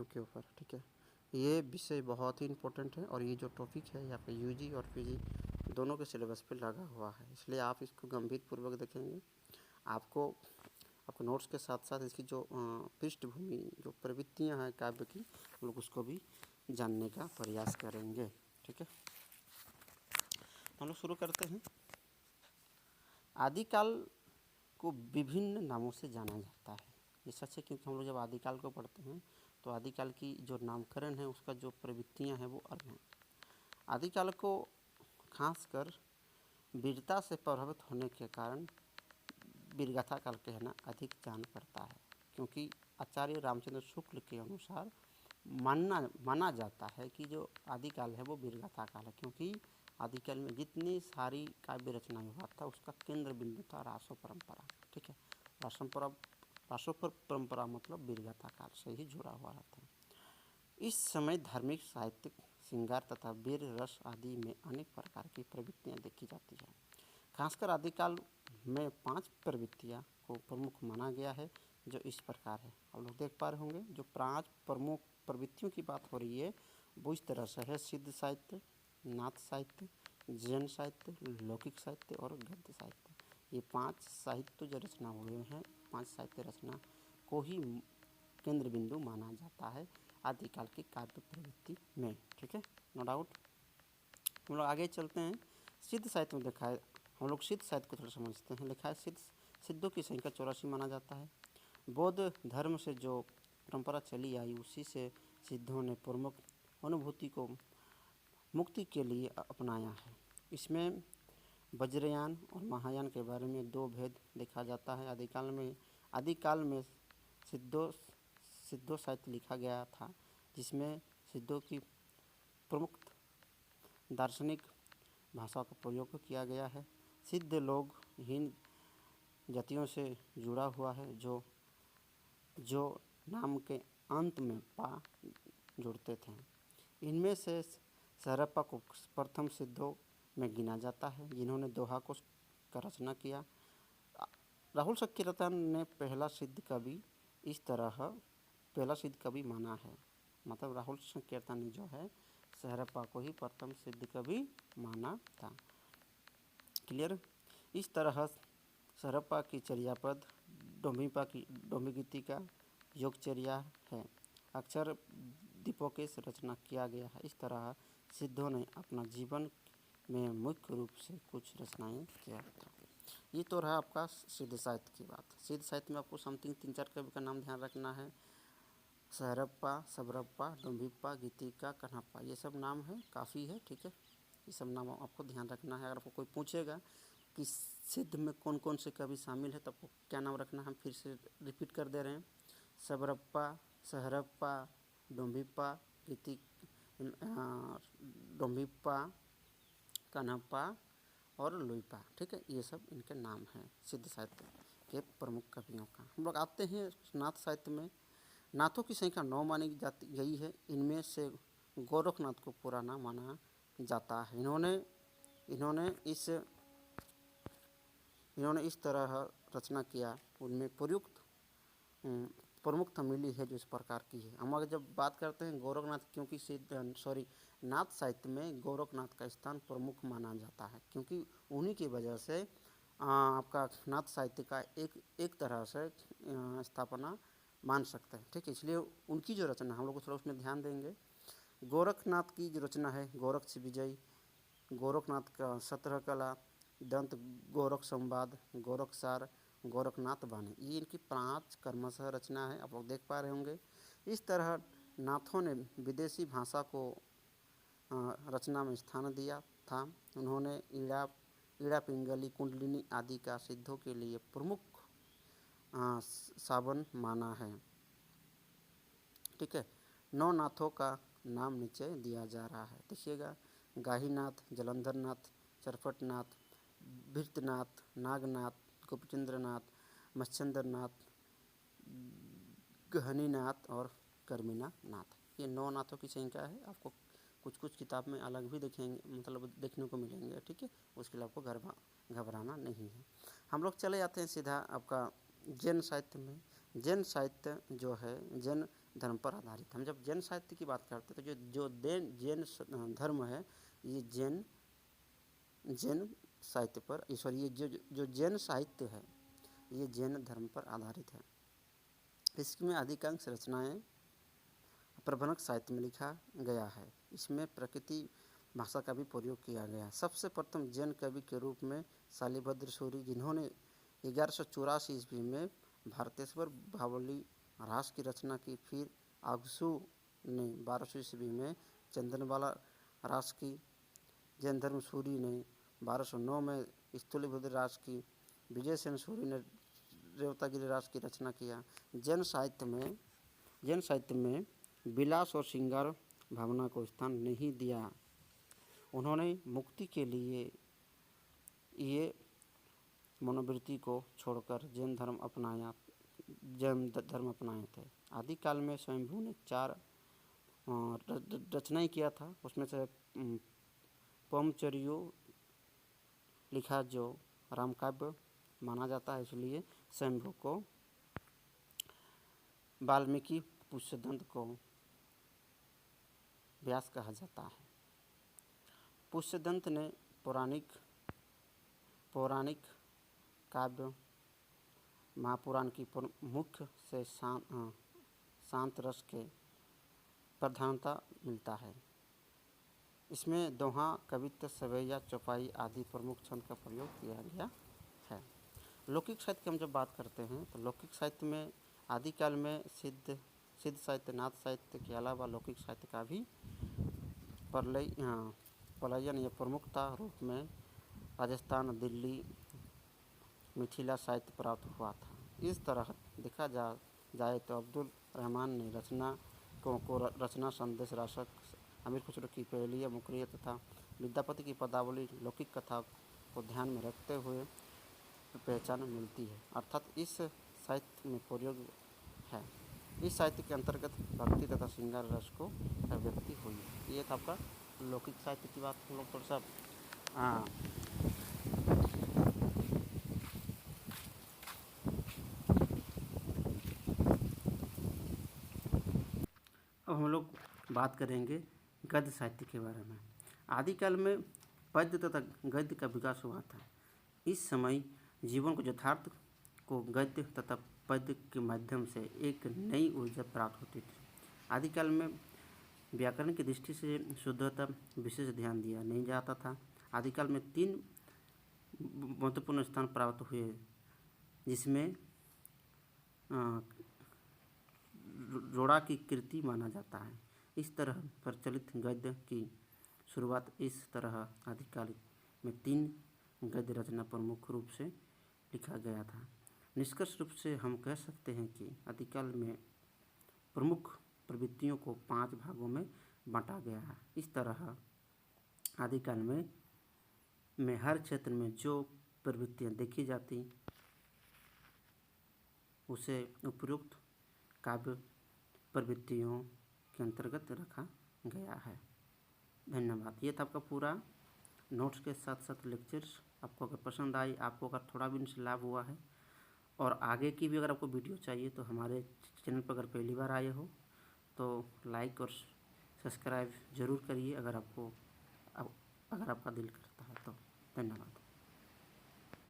प्रविष्टियों के ऊपर। ठीक है, ये विषय बहुत ही इम्पोर्टेंट है और ये जो टॉपिक है ये आपके यूजी और पीजी दोनों के सिलेबस पे लगा हुआ है, इसलिए आप इसको गंभीरपूर्वक देखेंगे। आपको आपके नोट्स के साथ साथ इसकी जो पृष्ठभूमि जो प्रवृत्तियाँ हैं काव्य की, हम लोग उसको भी जानने का प्रयास करेंगे। ठीक है, हम लोग शुरू करते हैं। आदिकाल को विभिन्न नामों से जाना जाता है। ये सच है, क्योंकि हम लोग जब आदिकाल को पढ़ते हैं तो आदिकाल की जो नामकरण है उसका जो प्रवृत्तियाँ हैं वो अलग हैं। आदिकाल को खासकर वीरता से प्रभावित होने के कारण वीरगाथा काल कहना अधिक जान पड़ता है, क्योंकि आचार्य रामचंद्र शुक्ल के अनुसार माना जाता है कि जो आदिकाल है वो वीरगाथा काल है, क्योंकि आदिकाल में जितनी सारी काव्य रचनाएं हुआ था उसका केंद्र बिंदु था रासो परंपरा। ठीक है, रासो परंपरा मतलब वीरगाथा काल से ही जुड़ा हुआ रहता है। इस समय धार्मिक, साहित्यिक, श्रृंगार तथा वीर रस आदि में अनेक प्रकार की प्रवृत्तियाँ देखी जाती हैं। खासकर आदिकाल में 5 प्रवृत्तियाँ को प्रमुख माना गया है, जो इस प्रकार है। आप लोग देख पा रहे होंगे जो 5 प्रमुख प्रवृत्तियों की बात हो रही है वो इस तरह से है: सिद्ध साहित्य, नाथ साहित्य, जैन साहित्य, लौकिक साहित्य और गद्य साहित्य। ये 5 साहित्य जो रचना हुए हैं, 5 साहित्य रचना को ही केंद्र बिंदु माना जाता है आदिकाल की काव्य प्रवृत्ति में। ठीक है, नो डाउट। हम लोग आगे चलते हैं। सिद्ध साहित्य में देखा है, हम लोग सिद्ध साहित्य को थोड़ा समझते हैं। लिखा है सिद्धों की संख्या 84 माना जाता है। बौद्ध धर्म से जो परंपरा चली आई उसी से सिद्धों ने प्रमुख अनुभूति को मुक्ति के लिए अपनाया है। इसमें वज्रयान और महायान के बारे में 2 भेद देखा जाता है। आदिकाल में सिद्धो साहित्य लिखा गया था, जिसमें सिद्धों की प्रमुख दार्शनिक भाषा का प्रयोग किया गया है। सिद्ध लोग हीन जातियों से जुड़ा हुआ है, जो नाम के अंत में पा जुड़ते थे। इनमें से सहरप्पा को प्रथम सिद्धों में गिना जाता है, जिन्होंने दोहा को का रचना किया। राहुल संकीर्तन ने पहला सिद्ध कवि माना है। मतलब राहुल संकीर्तन ने जो है सहरप्पा को ही प्रथम सिद्ध कवि माना था। क्लियर। इस तरह सहरप्पा की चर्यापद, डोंभी गीतिका, योगचर्या है। अक्षर दीपों की रचना किया गया है। इस तरह सिद्धों ने अपना जीवन में मुख्य रूप से कुछ रचनाएं किया था। ये तो रहा आपका सिद्ध साहित्य की बात। सिद्ध साहित्य में आपको समथिंग 3-4 कवि का नाम ध्यान रखना है। सहरप्पा, सबरप्पा, डोंभिप्पा, गीतिका, कन्हप्पा, ये सब नाम है, काफ़ी है। ठीक है, ये सब नाम आपको ध्यान रखना है। अगर आपको कोई पूछेगा कि सिद्ध में कौन कौन से कवि शामिल है तो आपको क्या नाम रखना है, हम फिर से रिपीट कर दे रहे हैं: सबरप्पा, सहरप्पा, डोंभिप्पा, डोंभिप्पा, कन्हप्पा और लुइपा। ठीक है, ये सब इनके नाम हैं सिद्ध साहित्य के प्रमुख कवियों का। हम लोग आते हैं नाथ साहित्य में। नाथों की संख्या 9 मानी जाती गई है। इनमें से गोरखनाथ को पुराना माना जाता है। इन्होंने इस तरह रचना किया, उनमें प्रमुख मिली है जो इस प्रकार की है। हम अगर जब बात करते हैं गोरखनाथ, क्योंकि नाथ साहित्य में गोरखनाथ का स्थान प्रमुख माना जाता है, क्योंकि उन्हीं की वजह से आपका नाथ साहित्य का एक तरह से स्थापना मान सकते हैं। ठीक है, इसलिए उनकी जो रचना हम लोग थोड़ा उसमें ध्यान देंगे। गोरखनाथ की जो रचना है, गोरक्ष विजय, गोरखनाथ का 17 कला, दंत गोरख संवाद, गोरखसार, गोरखनाथ बानी, ये इनकी 5 क्रमशः रचना है। आप लोग देख पा रहे होंगे। इस तरह नाथों ने विदेशी भाषा को रचना में स्थान दिया था। उन्होंने ईड़ा पिंगली, कुंडलिनी आदि का सिद्धों के लिए प्रमुख सावन माना है। ठीक है, 9 नाथों का नाम नीचे दिया जा रहा है, देखिएगा: गाहीनाथ, जलंधरनाथ, चरपटनाथ, भृतनाथ, नागनाथ, गोपचंद्रनाथ, मत्स्येंद्रनाथ, गहनीनाथ और कर्मिनानाथ। ये 9 नाथों की संख्या है। आपको कुछ किताब में अलग भी देखने को मिलेंगे। ठीक है, उसके लिए आपको घबराना नहीं है। हम लोग चले जाते हैं सीधा आपका जैन साहित्य में। जैन साहित्य जो है, जैन धर्म पर आधारित। हम जब जैन साहित्य की बात करते हैं तो जो जैन धर्म है, ये जैन साहित्य पर, सॉरी, ये जो जैन साहित्य है ये जैन धर्म पर आधारित है। इसमें अधिकांश रचनाएं प्रबंधक साहित्य में लिखा गया है। इसमें प्रकृति भाषा का भी प्रयोग किया गया। सबसे प्रथम जैन कवि के रूप में शालिभद्र सूरि, जिन्होंने 1184 ईस्वी में भारतेश्वर भावली रास की रचना की। फिर आगसू ने 1200 ईस्वी में चंदनवाला रास की। जैन धर्म सूरि ने 1209 में स्थूलिभद्र रास की। विजय सेन सूरि ने रेवतागिरी रास की रचना किया। जैन साहित्य में विलास और श्रृंगार भावना को स्थान नहीं दिया। उन्होंने मुक्ति के लिए ये मनोवृत्ति को छोड़कर जैन धर्म अपनाए थे। आदिकाल में स्वयंभू ने 4 रचनाएं किया था। उसमें से पमचर्यो लिखा जो रामकाव्य माना जाता है, इसलिए स्वयंभू को, वाल्मीकि पुष्यदंत को व्यास कहा जाता है। पुष्यदंत ने पौराणिक काव्य महापुराण की मुख्य से शांत रस के प्रधानता मिलता है। इसमें दोहा, कवित्व, सवैया, चौपाई आदि प्रमुख छंद का प्रयोग किया गया है। लौकिक साहित्य की हम जब बात करते हैं तो लौकिक साहित्य में आदिकाल में सिद्ध साहित्य, नाथ साहित्य के अलावा लौकिक साहित्य का भी पलायन या प्रमुखता रूप में राजस्थान, दिल्ली, मिथिला साहित्य प्राप्त हुआ था। इस तरह देखा जाए तो अब्दुल रहमान ने रचना संदेश राशक, अमीर खुसरो की पहेलियाँ, मुकरिया तथा विद्यापति की पदावली लौकिक कथा को ध्यान में रखते हुए पहचान मिलती है। अर्थात इस साहित्य में प्रयोग है। इस साहित्य के अंतर्गत भक्ति तथा श्रृंगार रस को अभिव्यक्ति हुई। ये था आपका लौकिक साहित्य की बात। हम लोग थोड़ा सा अब हम लोग बात करेंगे गद्य साहित्य के बारे में। आदिकाल में पद्य तथा गद्य का विकास हुआ था। इस समय जीवन को यथार्थ को गद्य तथा पद्य के माध्यम से एक नई ऊर्जा प्राप्त होती थी। आदिकाल में व्याकरण की दृष्टि से शुद्धता विशेष ध्यान दिया नहीं जाता था। आदिकाल में 3 महत्वपूर्ण स्थान प्राप्त हुए, जिसमें रोड़ा की कृति माना जाता है। इस तरह प्रचलित गद्य की शुरुआत इस तरह आदिकाल में 3 गद्य रचना प्रमुख रूप से लिखा गया था। निष्कर्ष रूप से हम कह सकते हैं कि आदिकाल में प्रमुख प्रवृत्तियों को 5 भागों में बांटा गया है। इस तरह आदिकाल में हर क्षेत्र में जो प्रवृत्तियाँ देखी जाती उसे उपयुक्त काव्य प्रवृत्तियों के अंतर्गत रखा गया है। धन्यवाद। ये था आपका पूरा नोट्स के साथ साथ लेक्चर्स। आपको अगर पसंद आई, आपको अगर थोड़ा भी इनसे लाभ हुआ है और आगे की भी अगर आपको वीडियो चाहिए तो हमारे चैनल पर अगर पहली बार आए हो तो लाइक और सब्सक्राइब ज़रूर करिए, अगर आपका दिल करता है तो। धन्यवाद।